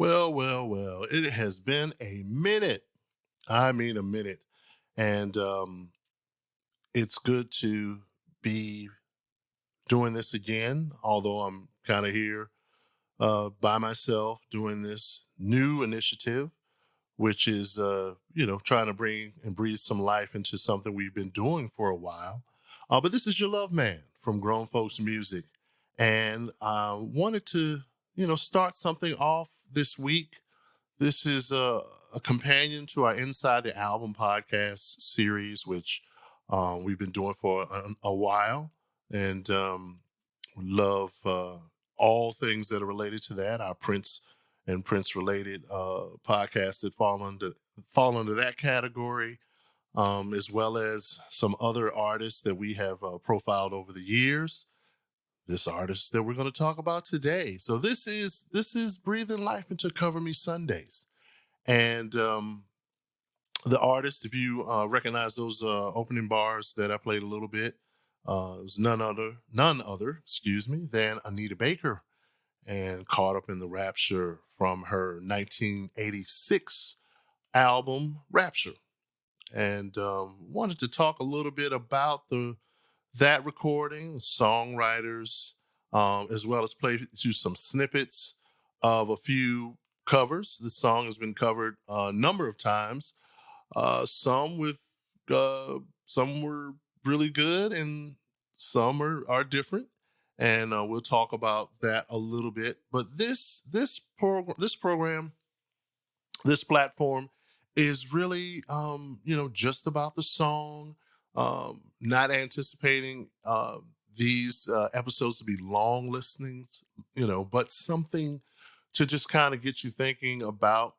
Well. It has been a minute. I mean, a minute. And it's good to be doing this again, although I'm kind of here by myself doing this new initiative, which is, trying to bring and breathe some life into something we've been doing for a while. But this is your love man from Grown Folks Music. And I wanted to, start something off this week. This is a companion to our Inside the Album podcast series, which we've been doing for a while, and love all things that are related to that. Our Prince and Prince related podcasts that fall under that category, as well as some other artists that we have profiled over the years. This artist that we're going to talk about today. So this is breathing life into Cover Me Sundays. And the artist, if you recognize those opening bars that I played a little bit, it was none other, than Anita Baker, and Caught Up in the Rapture from her 1986 album Rapture. And wanted to talk a little bit about that recording, songwriters, as well as play you some snippets of a few covers. The song has been covered a number of times. Some were really good, and some are different. And we'll talk about that a little bit. But this program, this platform is really just about the song. Not anticipating these episodes to be long listenings, but something to just kind of get you thinking about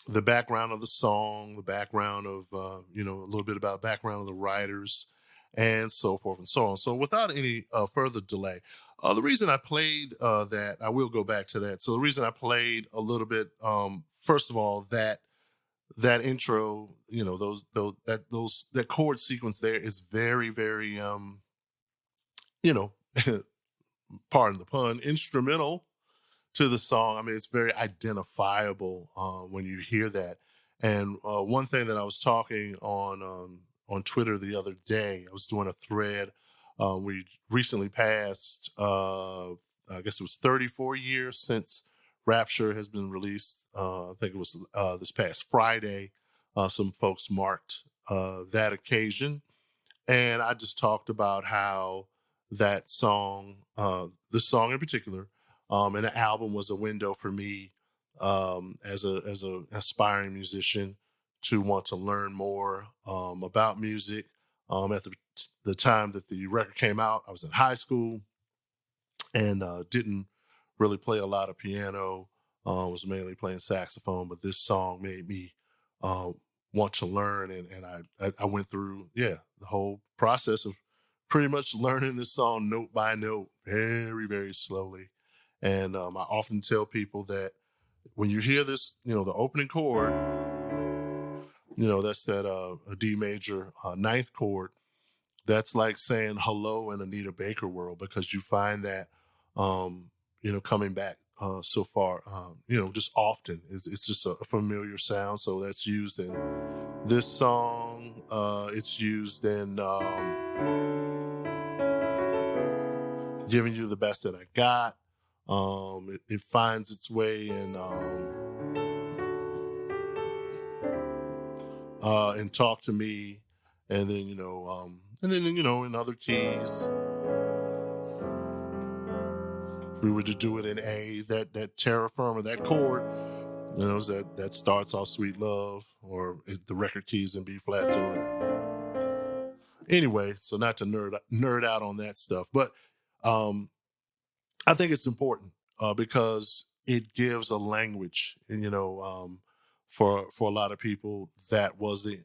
the background of the song, the background of, a little bit about background of the writers, and so forth and so on. So without any further delay, the reason I played that, I will go back to that. So the reason I played a little bit, first of all, that intro, that chord sequence there is very, very, you know, pardon the pun, instrumental to the song. I mean, it's very identifiable when you hear that. And one thing that I was talking on Twitter the other day, I was doing a thread. We recently passed, I guess it was 34 years since Rapture has been released. I think it was this past Friday. Some folks marked that occasion. And I just talked about how that song, this song in particular, and the album was a window for me as a aspiring musician to want to learn more about music. At the time that the record came out, I was in high school and didn't really play a lot of piano. Was mainly playing saxophone, but this song made me want to learn, and I went through the whole process of pretty much learning this song note by note, very, very slowly. And I often tell people that when you hear this, the opening chord, that's that a D major ninth chord. That's like saying hello in Anita Baker world, because you find that, coming back so far, just often. It's just a familiar sound. So that's used in this song. It's used in Giving You the Best That I Got. It finds its way in Talk to Me, and then in other keys. If we were to do it in A, that terra firma, that chord, that starts off Sweet Love, or the record keys in B flat to it. Anyway, so not to nerd out on that stuff, but I think it's important because it gives a language, for a lot of people. That was the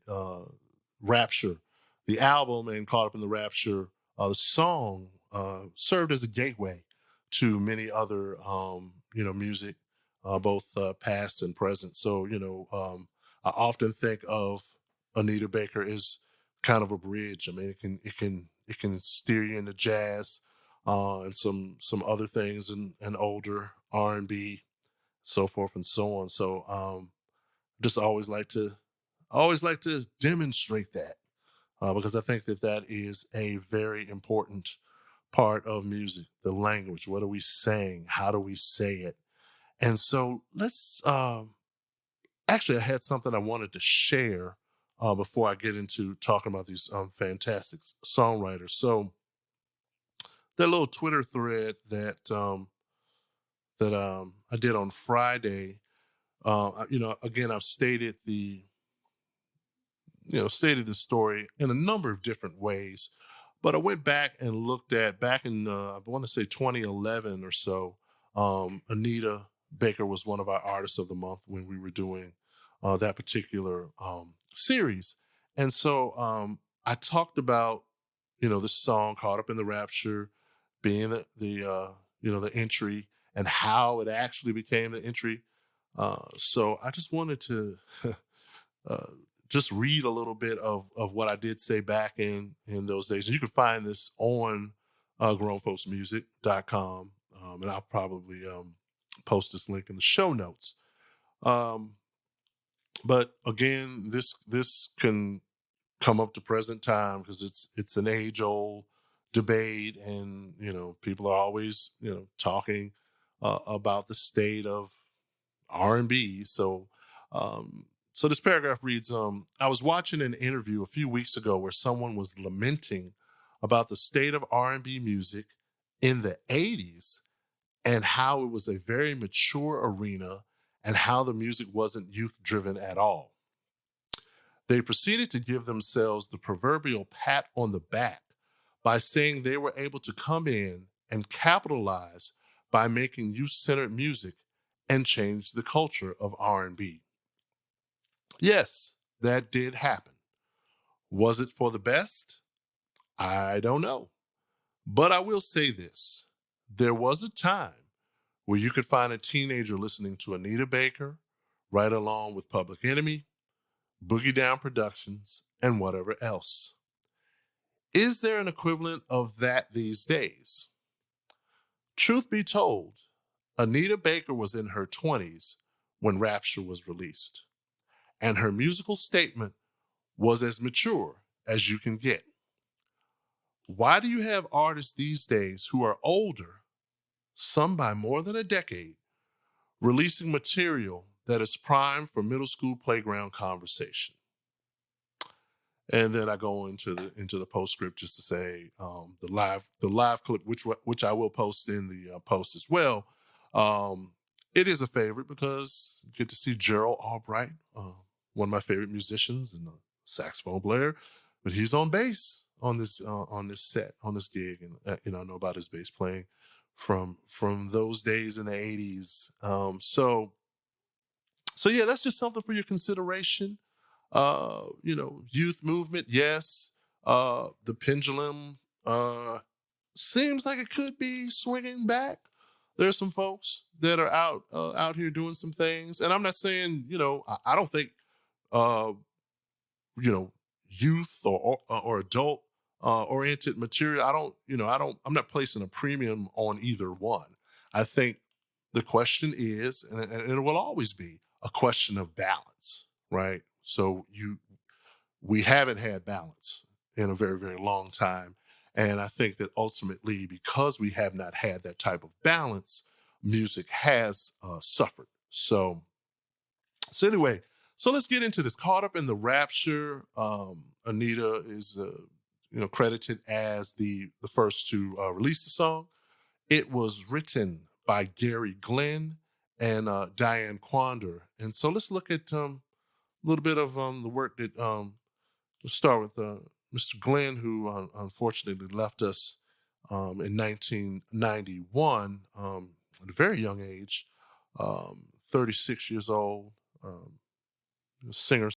Rapture, the album, and Caught Up in the Rapture, the song served as a gateway to many other, music, both past and present. So, I often think of Anita Baker as kind of a bridge. I mean, it can steer you into jazz, and some other things, and older R&B, so forth and so on. So just always like to demonstrate that because I think that that is a very important part of music, the language. What are we saying? How do we say it? And so let's actually, I had something I wanted to share before I get into talking about these fantastic songwriters. So that little Twitter thread that I did on Friday, again, I've stated the story in a number of different ways, but I went back and looked at back in I want to say 2011 or so. Anita Baker was one of our artists of the month when we were doing that particular series, and so I talked about this song "Caught Up in the Rapture" being the entry and how it actually became the entry. So I just wanted to uh, just read a little bit of what I did say back in those days. And you can find this on grownfolksmusic.com. And I'll probably post this link in the show notes. Um, but again, this can come up to present time because it's an age old debate, and people are always talking about the state of R&B. So this paragraph reads, I was watching an interview a few weeks ago where someone was lamenting about the state of R&B music in the 80s and how it was a very mature arena and how the music wasn't youth driven at all. They proceeded to give themselves the proverbial pat on the back by saying they were able to come in and capitalize by making youth-centered music and change the culture of R&B. Yes, that did happen. Was it for the best? I don't know. But I will say this. There was a time where you could find a teenager listening to Anita Baker right along with Public Enemy, Boogie Down Productions, and whatever else. Is there an equivalent of that these days? Truth be told, Anita Baker was in her 20s when Rapture was released, and her musical statement was as mature as you can get. Why do you have artists these days who are older, some by more than a decade, releasing material that is primed for middle school playground conversation? And then I go into the postscript just to say the live clip, which I will post in the post as well. Um, it is a favorite because you get to see Gerald Albright, one of my favorite musicians and a saxophone player, but he's on bass on this set on this gig, and I know about his bass playing from those days in the '80s. So yeah, that's just something for your consideration. Youth movement, yes. The pendulum seems like it could be swinging back. There's some folks that are out here doing some things, and I'm not saying I don't think uh, you know youth or adult oriented material. I'm not placing a premium on either one. I think the question is, and it will always be a question of balance, right? So we haven't had balance in a very, very long time. And I think that ultimately, because we have not had that type of balance, music has suffered. So anyway, so let's get into this. Caught Up in the Rapture. Anita is, credited as the first to release the song. It was written by Gary Glenn and Diane Quander. And so let's look at a little bit of the work that we'll start with Mr. Glenn, who unfortunately left us in 1991 at a very young age, 36 years old, singer